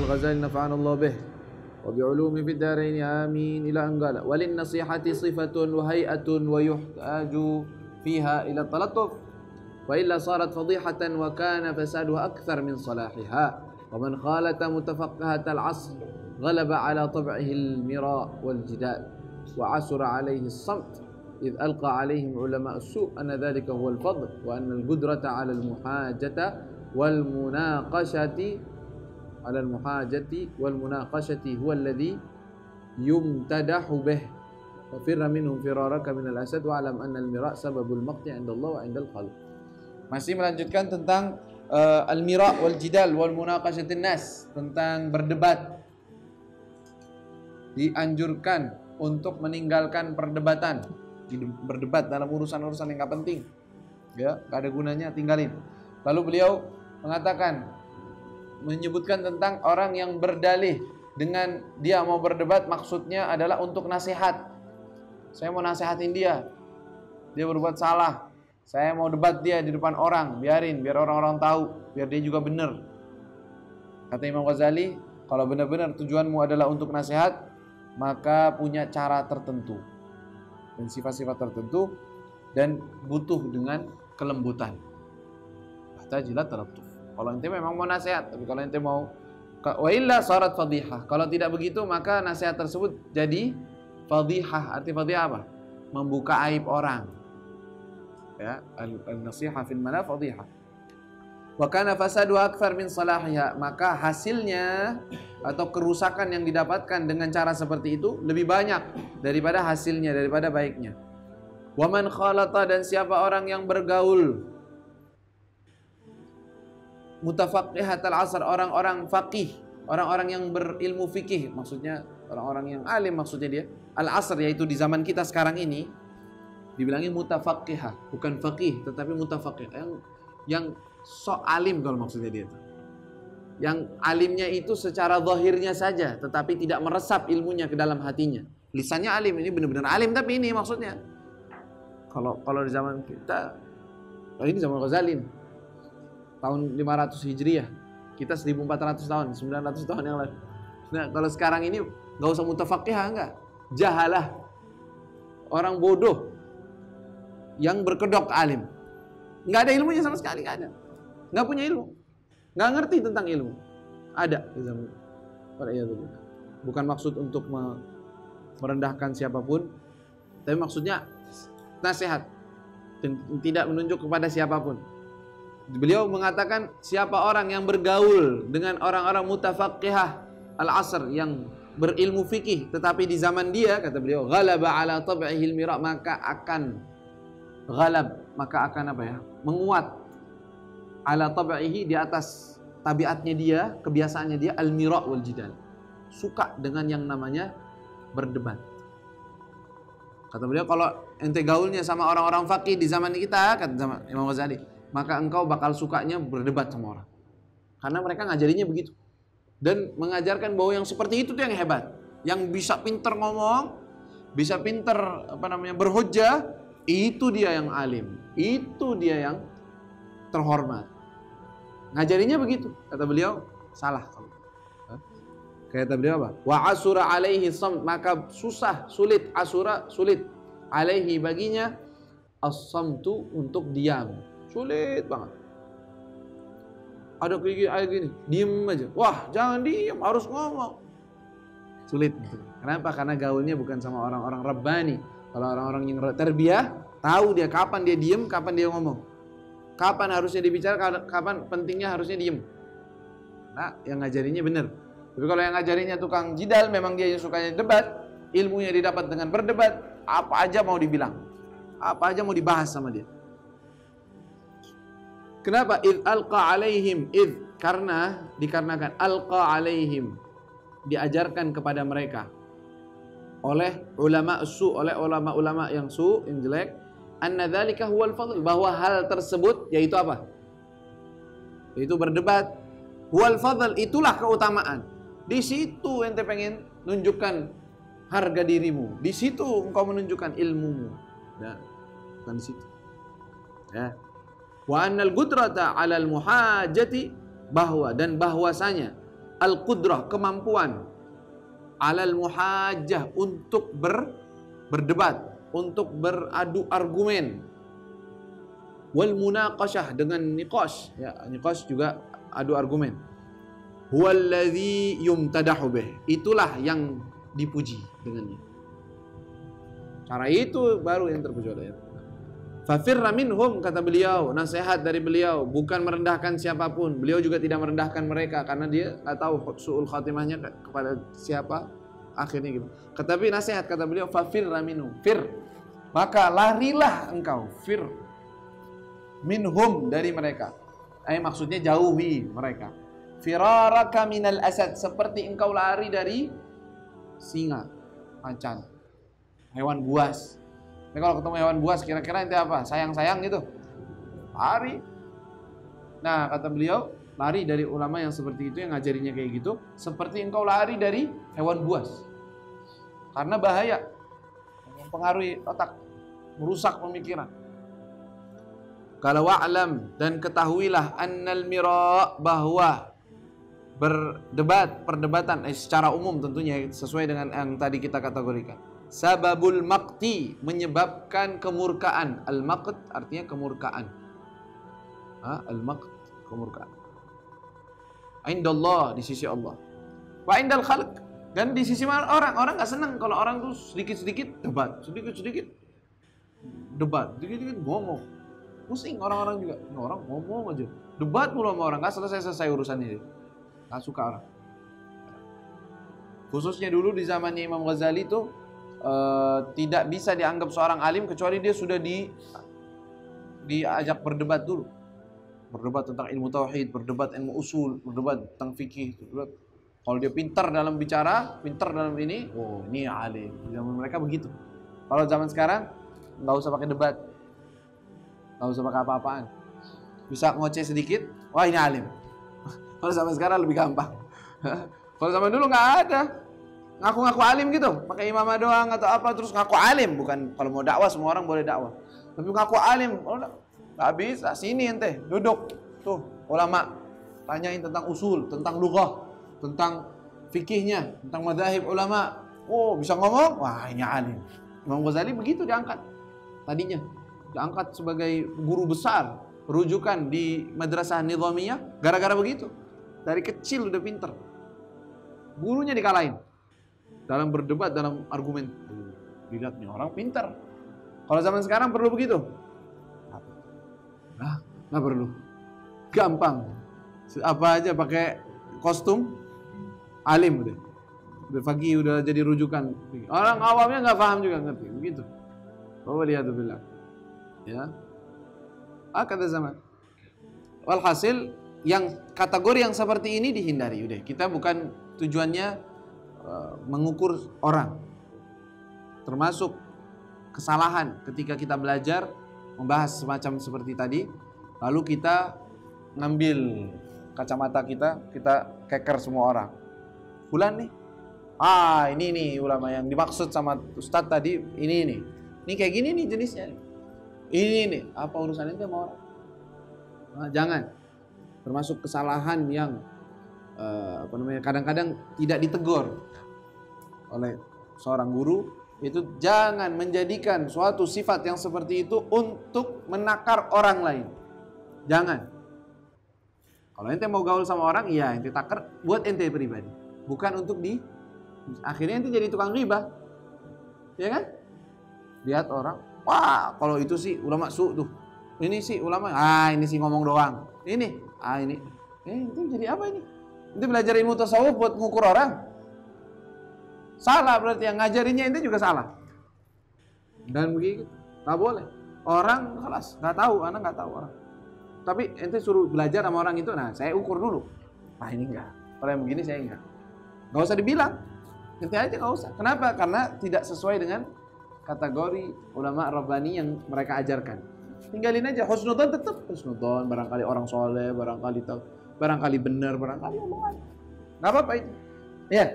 Al-Ghazali nafa'ana Allah bih wa bi'ulumi fid dharain amin ila anqala walin nasihati sifatun wa hay'atun wa yuhtaju fiha ila talattuf wa illa sarat fadihatan wa kana fasaduha akthar min salahiha wa man khalata mutafaqqihat al-'asr ghalaba ala tab'ihi al-mira wal jidal wa asura alayhi as-samt إذ ألقى عليهم علماء السوء أن ذلك هو الفضل وأن القدرة على المحاجة والمناقشة هو الذي يمتدح به وفر منهم فرارك من الأسد واعلم أن المراء سبب المقت عند الله وعند الخلق. Masih melanjutkan tentang al-mira' wal jidal wal munaqashatin nas, tentang berdebat. Dianjurkan untuk meninggalkan perdebatan. Berdebat dalam urusan-urusan yang gak penting, ya, gak ada gunanya, tinggalin. Lalu beliau mengatakan, menyebutkan tentang orang yang berdalih dengan dia mau berdebat, maksudnya adalah untuk nasihat. Saya mau nasihatin dia berbuat salah, saya mau debat dia di depan orang, biar orang-orang tahu, biar dia juga benar. Kata Imam Ghazali, kalau benar-benar tujuanmu adalah untuk nasihat, maka punya cara tertentu dan sifat-sifat tertentu dan butuh dengan kelembutan. Tahtajilat tarattuf. Kalau ente memang mau nasihat, tapi kalau ente mau wa illa sarat fadhihah. Kalau tidak begitu maka nasihat tersebut jadi fadhihah. Arti fadhihah apa? Membuka aib orang. Ya, an-nasihah fil mala fadhihah. Wa kana fasadu akthar min salahiha. Maka hasilnya atau kerusakan yang didapatkan dengan cara seperti itu lebih banyak daripada hasilnya, daripada baiknya. Wa man khalata, dan siapa orang yang bergaul mutafaqqihatal asr, orang-orang faqih, orang-orang yang berilmu fikih, maksudnya orang-orang yang alim, maksudnya dia al-asr, yaitu di zaman kita sekarang ini dibilangin mutafaqqihah, bukan faqih tetapi mutafaqqih, yang sok alim kalau maksudnya dia itu. Yang alimnya itu secara zahirnya saja, tetapi tidak meresap ilmunya ke dalam hatinya. Lisannya alim, ini benar-benar alim, tapi ini maksudnya. Kalau di zaman kita, ini zaman Ghazali, tahun 500 Hijriah, kita 1400 tahun, 900 tahun yang lalu. Nah, kalau sekarang ini nggak usah mutafaqihah, enggak, jahalah, orang bodoh yang berkedok alim, nggak ada ilmunya sama sekali, nggak ada, nggak punya ilmu. Nggak ngerti tentang ilmu. Ada di zaman itu. Bukan maksud untuk merendahkan siapapun, tapi maksudnya nasihat, tidak menunjuk kepada siapapun. Beliau mengatakan siapa orang yang bergaul dengan orang-orang mutafaqqihah al-asr, yang berilmu fikih, tetapi di zaman dia, kata beliau, ghalaba ala tab'ihil mira', maka akan apa ya, menguat ala tab'ihi, di atas tabiatnya dia, kebiasaannya dia, al-mira' wal jidal, suka dengan yang namanya berdebat. Kata beliau, kalau ente gaulnya sama orang-orang faqih di zaman kita, kata Imam Ghazali, maka engkau bakal sukanya berdebat sama orang, karena mereka ngajarinya begitu, dan mengajarkan bahwa yang seperti itu tuh yang hebat, yang bisa pinter ngomong, bisa pinter berhujjah, itu dia yang alim, itu dia yang terhormat. Ngajarinya begitu, kata beliau, salah. Kata beliau apa? Wa asura alaihi samt, maka susah, sulit, asura, sulit, alaihi, baginya, as-samtu, untuk diam, sulit banget. Ada kayak gini, diem aja. Wah, jangan diem, harus ngomong. Sulit. Kenapa? Karena gaulnya bukan sama orang-orang rabbani. Kalau orang-orang yang terbiah, tahu dia kapan dia diem, kapan dia ngomong, kapan harusnya dibicara, kapan pentingnya harusnya diem. Nah, yang ngajarinya benar. Tapi kalau yang ngajarinya tukang jidal, memang dia yang sukanya debat, ilmunya didapat dengan berdebat, apa aja mau dibilang, apa aja mau dibahas sama dia. Kenapa? Alqa alaihim, dikarenakan alqa alaihim, diajarkan kepada mereka oleh ulama su, oleh ulama-ulama yang yang jelek, anna dzalika huwal fadl, bahwa hal tersebut yaitu apa? Yaitu berdebat. Huwal fadl, itulah keutamaan. Di situ ente pengen nunjukkan harga dirimu. Di situ engkau menunjukkan ilmumu. Ya, bukan di situ. Ya. Wa annal qudrata 'alal muhajati, bahwasanya al-qudrah, kemampuan, alal muhajjah, untuk berdebat, untuk beradu argumen, wal munaqashah, dengan niqash, ya, niqash juga adu argumen. Huwallazi yumtadahu bih, itulah yang dipuji dengannya. Cara itu baru yang terpuji oleh Allah. Fafirra minhum, kata beliau, nasihat dari beliau, bukan merendahkan siapapun. Beliau juga tidak merendahkan mereka karena dia nggak tahu su'ul khatimahnya kepada siapa akhirnya gitu. Tetapi nasihat, kata beliau, fafirra minhum, fir, maka larilah engkau, fir minhum, dari mereka. Maksudnya jauhi mereka. Firaraka minal asad, seperti engkau lari dari singa, macan, hewan buas. Tapi kalau ketemu hewan buas, kira-kira ente apa? Sayang-sayang gitu? Lari. Nah, kata beliau, lari dari ulama yang seperti itu, yang ngajarinya kayak gitu, seperti engkau lari dari hewan buas. Karena bahaya, mempengaruhi otak, merusak pemikiran. Kalau wa'lam, dan ketahuilah, annal mira', bahwa berdebat, perdebatan secara umum tentunya sesuai dengan yang tadi kita kategorikan. Sababul maqti, menyebabkan kemurkaan. Al-maqt artinya kemurkaan. Al-maqt, kemurkaan. Indallah, di sisi Allah. Wa indal khalq, dan di sisi orang. Orang nggak senang kalau orang tuh sedikit-sedikit debat, sedikit-sedikit debat, sedikit-sedikit ngomong. Pusing orang-orang juga. Ini orang ngomong aja, debat mulu sama orang, nggak selesai-selesai urusan ini. Nggak suka orang. Khususnya dulu di zamannya Imam Ghazali tuh tidak bisa dianggap seorang alim kecuali dia sudah diajak berdebat dulu. Berdebat tentang ilmu tauhid, berdebat ilmu usul, berdebat tentang fikih. Kalau dia pintar dalam bicara, pintar dalam ini, oh ini alim. Zaman mereka begitu. Kalau zaman sekarang nggak usah pakai debat, nggak usah pakai apa-apaan. Bisa ngoceh sedikit, wah ini alim. Kalau zaman sekarang lebih gampang. Kalau zaman dulu nggak ada. Ngaku-ngaku alim gitu, pakai imamah doang atau apa, terus ngaku alim. Bukan, kalau mau dakwah semua orang boleh dakwah, tapi ngaku alim, oh, nggak bisa. Sini ente duduk tuh, ulama tanyain tentang usul, tentang lughah, tentang fikihnya, tentang madzhab ulama. Oh bisa ngomong, wah ini alim. Imam Ghazali begitu diangkat tadinya, diangkat sebagai guru besar rujukan di madrasah nizamiyah gara-gara begitu. Dari kecil udah pinter, gurunya dikalahin dalam berdebat, dalam argumen. Dilihat nih orang pintar. Kalau zaman sekarang perlu begitu? Nah, nggak perlu. Gampang. Apa aja pakai kostum, alim udah. Udah fakih, udah jadi rujukan. Orang awamnya nggak paham juga ngerti. Begitu. Waliyadzubillah. Ya. Kata zaman. Walhasil, yang kategori yang seperti ini dihindari. Udah, kita bukan tujuannya mengukur orang, termasuk kesalahan ketika kita belajar membahas semacam seperti tadi, lalu kita ngambil kacamata kita keker semua orang. Fulan nih, ini nih ulama yang dimaksud sama Ustadz tadi, ini kayak gini nih jenisnya, ini nih, apa urusan itu sama orang? Jangan. Termasuk kesalahan yang kadang-kadang tidak ditegur oleh seorang guru, itu jangan menjadikan suatu sifat yang seperti itu untuk menakar orang lain. Jangan. Kalau ente mau gaul sama orang, iya ente takar buat ente pribadi, bukan untuk akhirnya ente jadi tukang ghibah, ya kan? Lihat orang, wah kalau itu sih ulama tuh, ini sih ulama, ini sih ngomong doang, ini ente jadi apa ini? Ente belajar ilmu tasawuf buat ngukur orang? Salah, berarti yang ngajarinnya ente juga salah. Dan begitu, nggak boleh. Orang kelas nggak tahu, anak nggak tahu orang. Tapi ente suruh belajar sama orang itu, nah saya ukur dulu. Nah ini enggak, kalau yang begini saya enggak. Nggak usah dibilang, ente aja nggak usah. Kenapa? Karena tidak sesuai dengan kategori ulama rabbani yang mereka ajarkan. Tinggalin aja, husnudzon tetap husnudzon. Barangkali orang soleh, barangkali benar, barangkali omongan. Nggak apa-apa itu. Ya.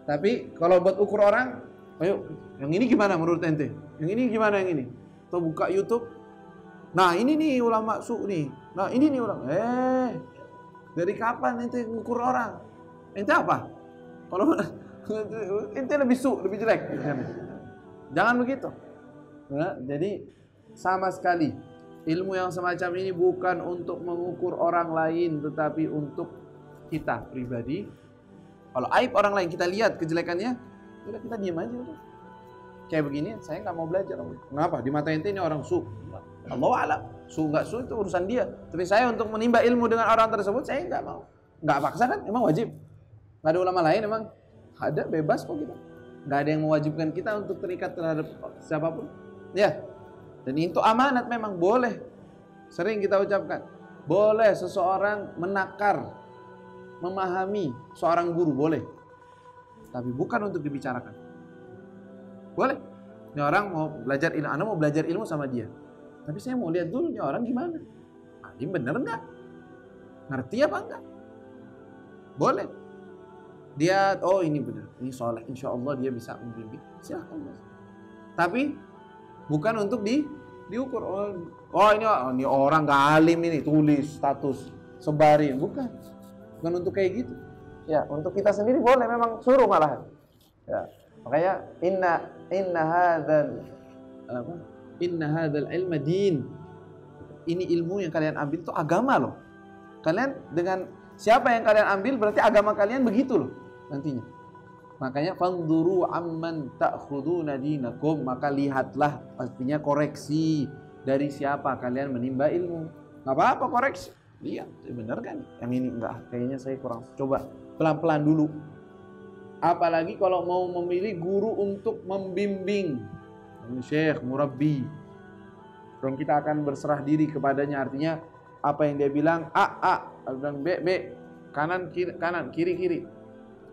Tapi kalau buat ukur orang, ayo, yang ini gimana menurut ente? Yang ini gimana yang ini? Atau buka YouTube, nah ini nih ulama nih, nah ini nih ulama. Dari kapan ente ngukur orang? Ente apa? Kalau ente lebih jelek. Jangan begitu. Nah, jadi sama sekali ilmu yang semacam ini bukan untuk mengukur orang lain, tetapi untuk kita pribadi. Kalau aib orang lain kita lihat kejelekannya, udah kita diam aja udah. Kayak begini, saya nggak mau belajar. Kenapa? Di mata ente ini orang su. Allahu a'lam. Su nggak su itu urusan dia. Tapi saya untuk menimba ilmu dengan orang tersebut saya nggak mau. Nggak paksa kan? Emang wajib. Nggak ada ulama lain emang ada bebas kok kita. Nggak ada yang mewajibkan kita untuk terikat terhadap siapapun. Ya. Dan itu amanat memang boleh. Sering kita ucapkan. Boleh seseorang menakar, memahami seorang guru, boleh. Tapi bukan untuk dibicarakan. Boleh. Ini orang mau belajar ilmu, Anda mau belajar ilmu sama dia. Tapi saya mau lihat dulu ini orang gimana. Ini bener enggak? Ngerti apa enggak? Boleh. Dia, oh ini benar, ini soleh, insya Allah dia bisa membimbing. Silahkan mas. Tapi bukan untuk diukur. Oh ini orang gak alim ini, tulis status, sebarin, bukan untuk kayak gitu. Ya, untuk kita sendiri boleh, memang suruh malahan. Ya, makanya inna hadzal ilma din. Ini ilmu yang kalian ambil itu agama loh. Kalian dengan siapa yang kalian ambil berarti agama kalian begitu loh nantinya. Makanya fanzuru amman ta'khuduna dinakum, maka lihatlah, artinya koreksi dari siapa kalian menimba ilmu. Enggak apa-apa koreksi. Lihat, benar kan? Yang ini enggak, kayaknya saya kurang. Coba pelan-pelan dulu. Apalagi kalau mau memilih guru untuk membimbing. Syekh, murabbi. Dan kita akan berserah diri kepadanya, artinya apa yang dia bilang A, bilang B, kanan kiri, kiri.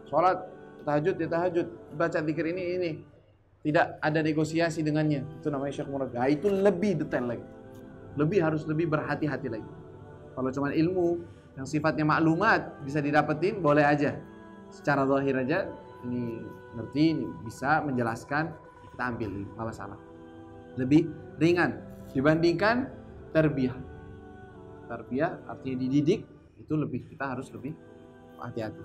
Salat tahajud ya tahajud, baca zikir ini. Tidak ada negosiasi dengannya. Itu namanya syekh murabbi. Nah, itu lebih detail lagi. Harus lebih berhati-hati lagi. Kalau cuma ilmu yang sifatnya maklumat bisa didapetin, boleh aja. Secara zahir aja ini ngerti, ini bisa menjelaskan, kita ambil, enggak masalah. Lebih ringan dibandingkan tarbiyah. Tarbiyah artinya dididik, itu kita harus lebih hati-hati.